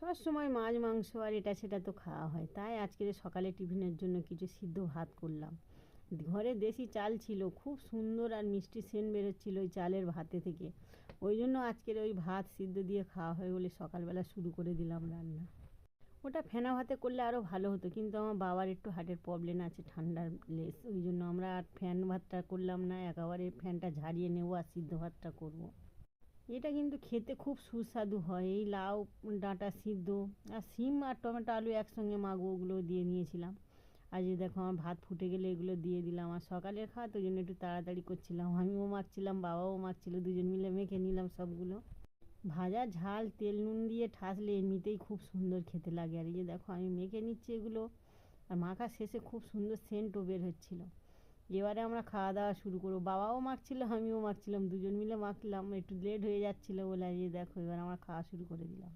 সবসময় মাছ মাংস আর এটা সেটা তো খাওয়া হয়, তাই আজকে সকালে টিফিনের জন্য কিছু সিদ্ধ ভাত করলাম। ঘরে দেশি চাল ছিল, খুব সুন্দর আর মিষ্টি সেন্ট বেরোচ্ছিল ওই চালের ভাতে থেকে। ওই জন্য আজকের ওই ভাত সিদ্ধ দিয়ে খাওয়া হয় বলে সকালবেলা শুরু করে দিলাম রান্না। ওটা ফেনা ভাতে করলে আরও ভালো হতো, কিন্তু আমার বাবার একটু হার্টের প্রবলেম আছে, ঠান্ডার লেস, ওই জন্য আমরা আর ফ্যান ভাতটা করলাম না, একেবারে ফ্যানটা ঝারিয়ে নেবো আর সিদ্ধ ভাতটা করব। এটা কিন্তু খেতে খুব সুস্বাদু হয়, এই লাউ ডাঁটা সিদ্ধ আর শিম আর টমেটো আলু একসঙ্গে মাখবো, ওগুলো দিয়ে নিয়েছিলাম। আর এই দেখো আমার ভাত ফুটে গেলে এগুলো দিয়ে দিলাম। আর সকালের খাওয়া তো, ওই জন্য একটু তাড়াতাড়ি করছিলাম, আমিও মাখছিলাম বাবাও মাখছিল, দুজন মিলে মেখে নিলাম সবগুলো। ভাজা ঝাল তেল নুন দিয়ে ঠাসলে এমনিতেই খুব সুন্দর খেতে লাগে। আর এই যে দেখো আমি মেখে নিচ্ছি এগুলো, আর মাখা শেষে খুব সুন্দর সেন্টও বের হচ্ছিলো। এবারে আমরা খাওয়া দাওয়া শুরু করবো, বাবাও মাখছিল আমিও মাখছিলাম, দুজন মিলে মাখলাম, একটু লেট হয়ে যাচ্ছিলো বলে। এই দেখো এবার আমরা খাওয়া শুরু করে দিলাম।